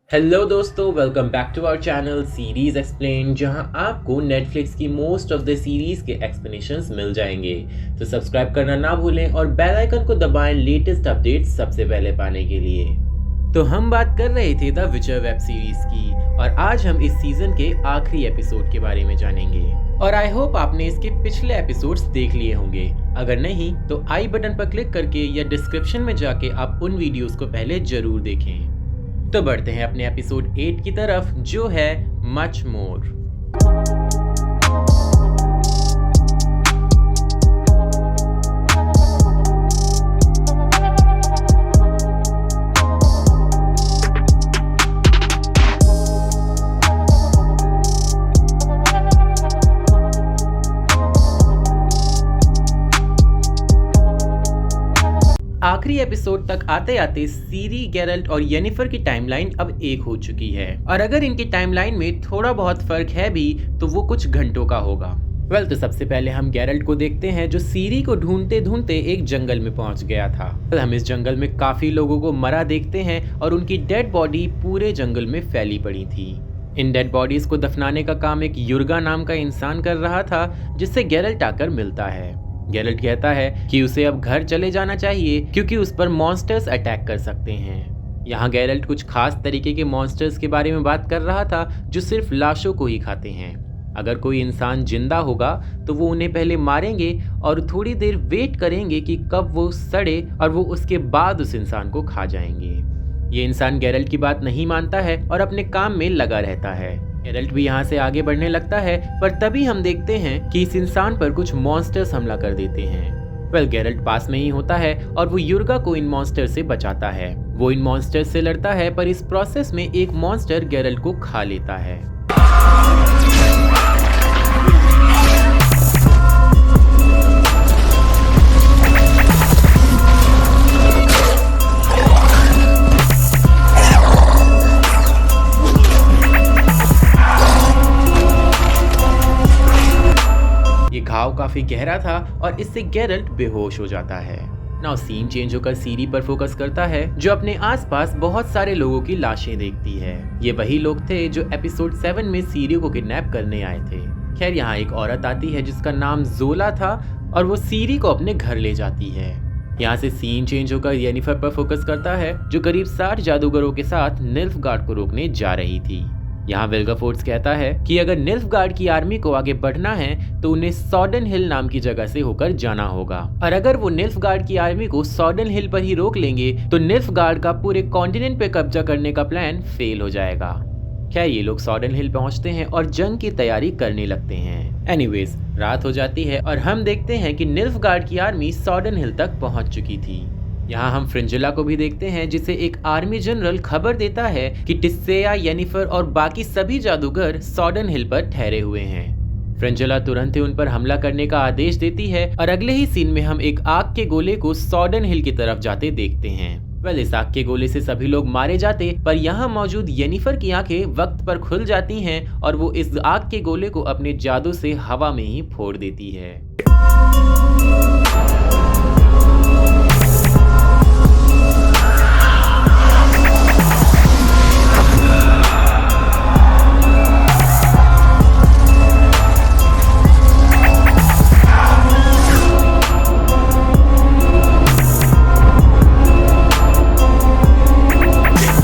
Hello दोस्तों, welcome back to our channel series explain, जहां आपको नेटफ्लिक्स की मोस्ट ऑफ द सीरीज के एक्सप्लेनेशंस मिल जाएंगे। तो सब्सक्राइब करना ना भूलें और बेल आइकन को दबाएं लेटेस्ट अपडेट्स सबसे पहले पाने के लिए। तो हम बात कर रहे थे द विचर वेब सीरीज की और आज हम इस सीजन के आखिरी एपिसोड के बारे में जानेंगे। और आई होप आपने इसके पिछले एपिसोड्स देख लिए होंगे। अगर नहीं तो आई बटन पर क्लिक करके या डिस्क्रिप्शन में जाके आप उन वीडियोस को पहले जरूर देखें। तो बढ़ते हैं अपने एपिसोड 8 की तरफ, जो है मच मोर। आखिरी एपिसोड तक आते आते सीरी, गेरल्ट और येनिफर की टाइमलाइन अब एक हो चुकी है और अगर इनकी टाइमलाइन में थोड़ा बहुत फर्क है भी तो वो कुछ घंटों का होगा। तो सबसे पहले हम गेरल्ट को देखते हैं जो सीरी को ढूंढते ढूंढते एक जंगल में पहुंच गया था। हम इस जंगल में काफी लोगों को मरा देखते हैं और उनकी डेड बॉडी पूरे जंगल में फैली पड़ी थी। इन डेड बॉडीज को दफनाने का काम एक युर्गा नाम का इंसान कर रहा था, जिससे गेरल्ट आकर मिलता है। गेरल्ट कहता है कि उसे अब घर चले जाना चाहिए क्योंकि उस पर मॉन्स्टर्स अटैक कर सकते हैं। यहाँ गेरल्ट कुछ खास तरीके के मॉन्स्टर्स के बारे में बात कर रहा था जो सिर्फ लाशों को ही खाते हैं। अगर कोई इंसान जिंदा होगा तो वो उन्हें पहले मारेंगे और थोड़ी देर वेट करेंगे कि कब वो सड़े और वो उसके बाद उस इंसान को खा जाएंगे। ये इंसान गेरल्ट की बात नहीं मानता है और अपने काम में लगा रहता है। गेरल्ट भी यहाँ से आगे बढ़ने लगता है, पर तभी हम देखते हैं कि इस इंसान पर कुछ मॉन्स्टर्स हमला कर देते हैं। गेरल्ट पास में ही होता है और वो युर्गा को इन मॉन्स्टर से बचाता है। वो इन मॉन्स्टर्स से लड़ता है, पर इस प्रोसेस में एक मॉन्स्टर गेरल्ट को खा लेता है। घाव काफी गहरा था और इससे गेरल्ट बेहोश हो जाता है। नाउ सीन चेंज होकर सीरी पर फोकस करता है जो अपने आसपास बहुत सारे लोगों की लाशें देखती है। ये वही लोग थे जो एपिसोड 7 में सीरी को किडनैप करने आए थे। खैर यहाँ एक औरत आती है जिसका नाम जोला था और वो सीरी को अपने घर ले जाती है। यहाँ से सीन चेंज होकर येनिफर पर फोकस करता है जो करीब 60 जादूगरों के साथ निल्फगार्ड को रोकने जा रही थी। यहाँ विल्गरफोर्ड्स कहता है कि अगर निल्फगार्ड की आर्मी को आगे बढ़ना है तो उन्हें सॉडन हिल नाम की जगह से होकर जाना होगा और अगर वो निल्फगार्ड की आर्मी को सॉडन हिल पर ही रोक लेंगे तो निल्फगार्ड का पूरे कॉन्टिनेंट पे कब्जा करने का प्लान फेल हो जाएगा। खैर ये लोग सॉडन हिल पहुंचते हैं और जंग की तैयारी करने लगते हैं। एनीवेज रात हो जाती है और हम देखते हैं कि निल्फगार्ड की आर्मी सॉडन हिल तक पहुंच चुकी थी। यहाँ हम फ्रिंजिला को भी देखते हैं जिसे एक आर्मी जनरल खबर देता है कि टिस्सेया, येनिफर और बाकी सभी जादूगर सॉडन हिल पर ठहरे हुए हैं। फ्रिंजिला तुरंत ही उन पर हमला करने का आदेश देती है और अगले ही सीन में हम एक आग के गोले को सॉडन हिल की तरफ जाते देखते हैं। इस आग के गोले से सभी लोग मारे जाते, पर यहाँ मौजूद येनिफर की आंखें वक्त पर खुल जाती हैं और वो इस आग के गोले को अपने जादू से हवा में ही फोड़ देती है।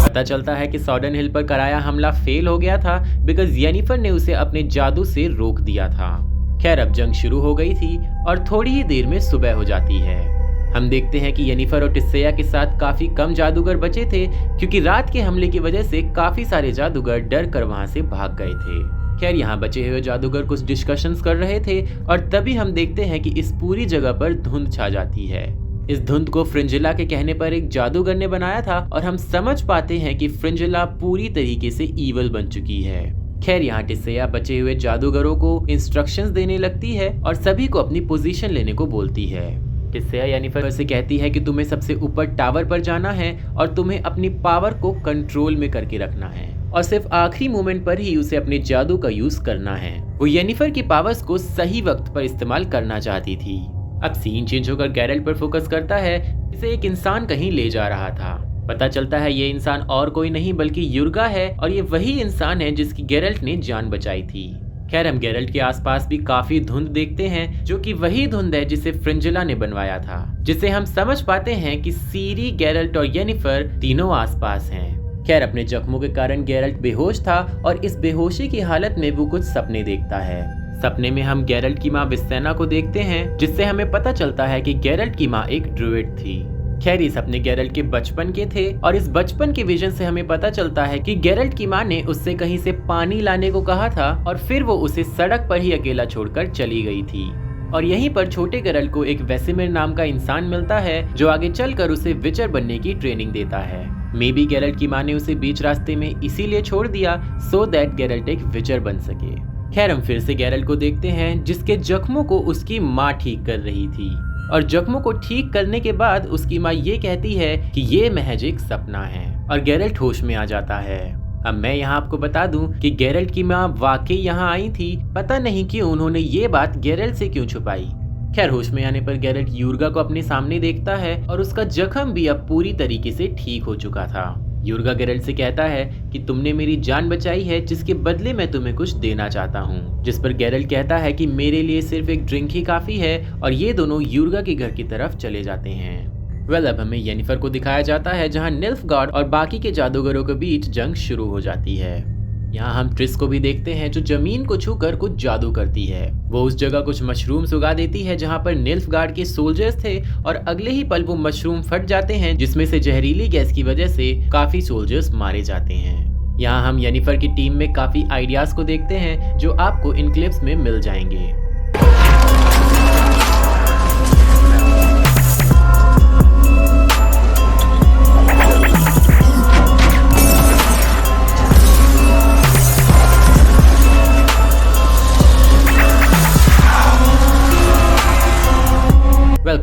पता चलता है कि सॉडन हिल पर कराया हमला फेल हो गया था बिकॉज येनिफर ने उसे अपने जादू से रोक दिया था। खैर अब जंग शुरू हो गई थी और थोड़ी ही देर में सुबह हो जाती है। हम देखते हैं कि येनिफर और टिस्सेया के साथ काफी कम जादूगर बचे थे क्योंकि रात के हमले की वजह से काफी सारे जादूगर डर कर वहां से भाग गए थे। खैर यहाँ बचे हुए जादूगर कुछ डिस्कशंस कर रहे थे और तभी हम देखते हैं कि इस पूरी जगह पर धुंध छा जाती है। इस धुंध को फ्रिंजिला के कहने पर एक जादूगर ने बनाया था और हम समझ पाते हैं कि फ्रिंजिला पूरी तरीके से ईवल बन चुकी है। खैर यहाँ टिस्सेया बचे हुए जादूगरों को इंस्ट्रक्शंस देने लगती है और सभी को अपनी पोजीशन लेने को बोलती है। टिस्सेया येनिफर से कहती है कि तुम्हें सबसे ऊपर टावर पर जाना है और तुम्हें अपनी पावर को कंट्रोल में करके रखना है और सिर्फ आखिरी मोमेंट पर ही उसे अपने जादू का यूज करना है। वो येनिफर की पावर्स को सही वक्त पर इस्तेमाल करना चाहती थी। अब सीन चेंज होकर गेरल्ट पर फोकस करता है, जिसे एक इंसान कहीं ले जा रहा था। पता चलता है ये इंसान और कोई नहीं बल्कि युर्गा है और ये वही इंसान है जिसकी गेरल्ट ने जान बचाई थी। खैर हम गेरल्ट के आसपास भी काफी धुंध देखते हैं जो कि वही धुंध है जिसे फ्रिंजिला ने बनवाया था, जिससे हम समझ पाते हैं कि सीरी, गेरल्ट और येनिफर तीनों आसपास हैं। खैर अपने जख्मों के कारण गेरल्ट बेहोश था और इस बेहोशी की हालत में वो कुछ सपने देखता है। सपने में हम गेरल्ट की माँ विस्तेना को देखते हैं, जिससे हमें पता चलता है कि गेरल्ट की माँ एक ड्रुइड थी। खैर ये सपने गेरल्ट के बचपन के थे और इस बचपन के विजन से हमें पता चलता है कि गेरल्ट की माँ ने उससे कहीं से पानी लाने को कहा था और फिर वो उसे सड़क पर ही अकेला छोड़कर चली गई थी। और यहीं पर छोटे गेरल्ट को एक वेसिमिर नाम का इंसान मिलता है जो आगे चलकर उसे विचर बनने की ट्रेनिंग देता है। मे बी गेरल्ट की माँ ने उसे बीच रास्ते में इसीलिए छोड़ दिया सो दैट गेरल्ट एक विचर बन सके। खैर हम फिर से गेरल्ट को देखते हैं जिसके जख्मों को उसकी माँ ठीक कर रही थी और जख्मों को ठीक करने के बाद उसकी माँ ये कहती है कि ये महज एक सपना है और गेरल्ट होश में आ जाता है। अब मैं यहाँ आपको बता दूं कि गेरल्ट की माँ वाकई यहाँ आई थी, पता नहीं क्यों उन्होंने ये बात गेरल्ट से क्यों छुपाई। खैर होश में आने पर गेरल्ट युर्गा को अपने सामने देखता है और उसका जख्म भी अब पूरी तरीके से ठीक हो चुका था। युर्गा गेरल्ट से कहता है कि तुमने मेरी जान बचाई है जिसके बदले मैं तुम्हें कुछ देना चाहता हूँ, जिस पर गेरल्ट कहता है कि मेरे लिए सिर्फ एक ड्रिंक ही काफी है और ये दोनों युर्गा के घर की तरफ चले जाते हैं। अब हमें येनिफर को दिखाया जाता है जहाँ निल्फगार्ड और बाकी के जादूगरों के बीच जंग शुरू हो जाती है। यहाँ हम ट्रिस को भी देखते हैं जो जमीन को छूकर कुछ जादू करती है। वो उस जगह कुछ मशरूम्स उगा देती है जहाँ पर निल्फगार्ड के सोल्जर्स थे और अगले ही पल वो मशरूम फट जाते हैं जिसमें से जहरीली गैस की वजह से काफी सोल्जर्स मारे जाते हैं। यहाँ हम येनिफर की टीम में काफी आइडियाज को देखते हैं जो आपको इन क्लिप्स में मिल जाएंगे।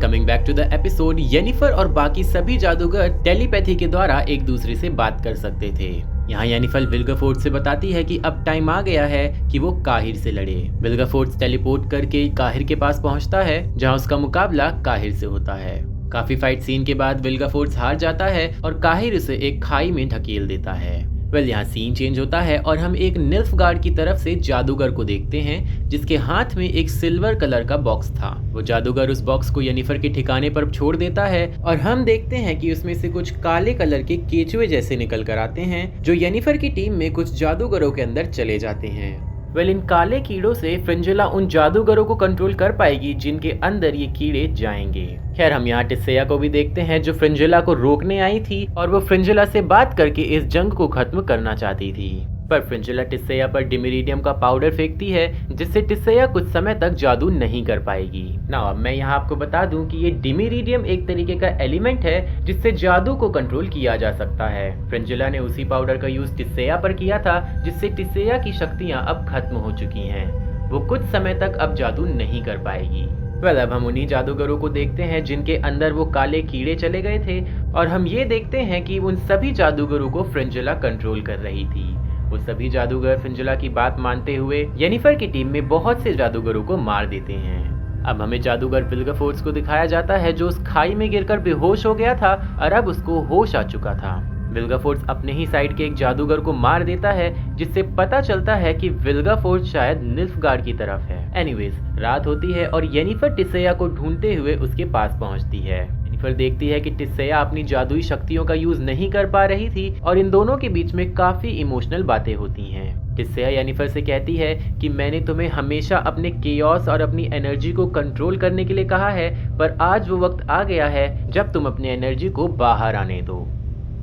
Coming back to the episode, Yennefer और बाकी सभी जादूगर टेलीपैथी के द्वारा एक दूसरे से बात कर सकते थे। यहाँ येनिफर विल्गेफोर्ट्स से बताती है कि अब टाइम आ गया है कि वो काहिर से लड़े। विल्गेफोर्ट्स टेलीपोर्ट करके काहिर के पास पहुंचता है जहां उसका मुकाबला काहिर से होता है। काफी फाइट सीन के बाद विल्गेफोर्ट्स हार जाता है और काहिर उसे एक खाई में ढकेल देता है। यहाँ सीन चेंज होता है और हम एक निल्फगार्ड की तरफ से जादूगर को देखते हैं जिसके हाथ में एक सिल्वर कलर का बॉक्स था। वो जादूगर उस बॉक्स को येनिफर के ठिकाने पर छोड़ देता है और हम देखते हैं कि उसमें से कुछ काले कलर के केचुए जैसे निकल कर आते हैं जो येनिफर की टीम में कुछ जादूगरों के अंदर चले जाते हैं। इन काले कीड़ों से फ्रिंजिला उन जादूगरों को कंट्रोल कर पाएगी जिनके अंदर ये कीड़े जाएंगे। खैर हम यहाँ टिस्सेया को भी देखते हैं जो फ्रिंजिला को रोकने आई थी और वो फ्रिंजिला से बात करके इस जंग को खत्म करना चाहती थी, पर फ्रिंजिला टिस्सेया पर डिमेरिडियम का पाउडर फेंकती है जिससे टिस्सेया कुछ समय तक जादू नहीं कर पाएगी। अब मैं यहाँ आपको बता दूं कि ये डिमेरिडियम एक तरीके का एलिमेंट है जिससे जादू को कंट्रोल किया जा सकता है। फ्रिंजिला ने उसी पाउडर का यूज टिस्सेया पर किया था जिससे टिस्सेया की शक्तियाँ अब खत्म हो चुकी हैं। वो कुछ समय तक अब जादू नहीं कर पाएगी। अब हम उन्हीं जादूगरों को देखते हैं जिनके अंदर वो काले कीड़े चले गए थे और हम ये देखते हैं कि उन सभी जादूगरों को फ्रिंजिला कंट्रोल कर रही थी। वो सभी जादूगर फ्रिंजिला की बात मानते हुए येनिफर की टीम में बहुत से जादूगरों को मार देते हैं। अब हमें जादूगर विल्गेफोर्ट्स को दिखाया जाता है जो उस खाई में गिरकर बेहोश हो गया था और अब उसको होश आ चुका था। विल्गेफोर्ट्स अपने ही साइड के एक जादूगर को मार देता है जिससे पता चलता है कि विल्गेफोर्ट्स शायद निल्फगार्ड की तरफ है। एनीवेज रात होती है और येनिफर टिस्सेया को ढूंढते हुए उसके पास पहुंचती है। येनिफर देखती है कि टिस्सेया अपनी जादुई शक्तियों का यूज नहीं कर पा रही थी और इन दोनों के बीच में काफी इमोशनल बातें होती हैं। टिस्सेया येनिफर से कहती है कि मैंने तुम्हें हमेशा अपने केओस और अपनी एनर्जी को कंट्रोल करने के लिए कहा है, पर आज वो वक्त आ गया है जब तुम अपनी एनर्जी को बाहर आने दो।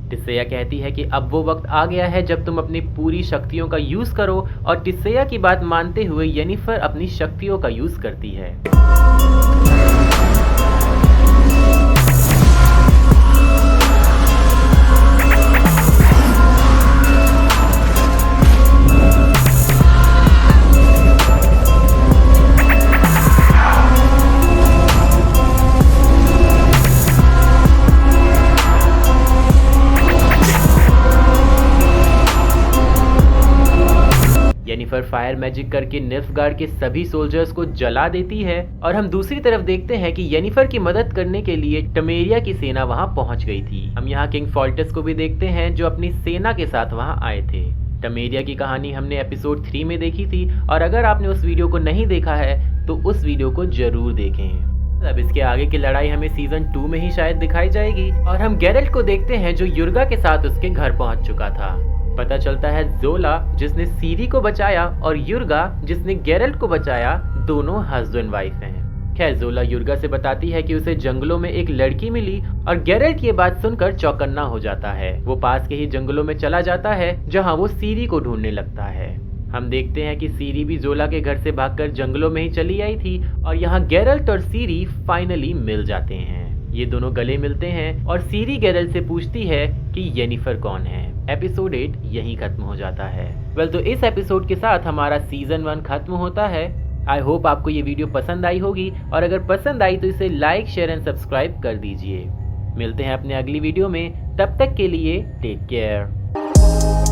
टिस्सेया कहती है कि अब वो वक्त आ गया है जब तुम अपनी पूरी शक्तियों का यूज करो और टिस्सेया की बात मानते हुए येनिफर अपनी शक्तियों का यूज करती है। येनिफर फायर फायर मैजिक करके निल्फगार्ड के सभी सोल्जर्स को जला देती है और हम दूसरी तरफ देखते हैं कि येनिफर की मदद करने के लिए टमेरिया की सेना वहां पहुंच गई थी। हम यहाँ किंग फॉल्टस को भी देखते हैं जो अपनी सेना के साथ वहां आए थे। टमेरिया की कहानी हमने एपिसोड 3 में देखी थी और अगर आपने उस वीडियो को नहीं देखा है तो उस वीडियो को जरूर देखें। अब इसके आगे की लड़ाई हमें सीजन 2 में ही शायद दिखाई जाएगी और हम गेरल्ट को देखते हैं जो युर्गा के साथ उसके घर पहुंच चुका था। पता चलता है जोला जिसने सीरी को बचाया और युर्गा जिसने गेरल्ट को बचाया दोनों हस्बैंड वाइफ हैं। खैर जोला युर्गा से बताती है कि उसे जंगलों में एक लड़की मिली और गेरल्ट ये बात सुनकर चौकन्ना हो जाता है। वो पास के ही जंगलों में चला जाता है जहाँ वो सीरी को ढूंढने लगता है। हम देखते हैं कि सीरी भी जोला के घर से भागकर जंगलों में ही चली आई थी और यहाँ गेरल्ट और सीरी फाइनली मिल जाते हैं। ये दोनों गले मिलते हैं और सीरी गेरल्ट से पूछती है कि येनिफर कौन है। एपिसोड 8 यहीं खत्म हो जाता है। तो इस एपिसोड के साथ हमारा सीजन 1 खत्म होता है। आई होप आपको ये वीडियो पसंद आई होगी और अगर पसंद आई तो इसे लाइक शेयर एंड सब्सक्राइब कर दीजिए। मिलते हैं अपने अगली वीडियो में, तब तक के लिए टेक केयर।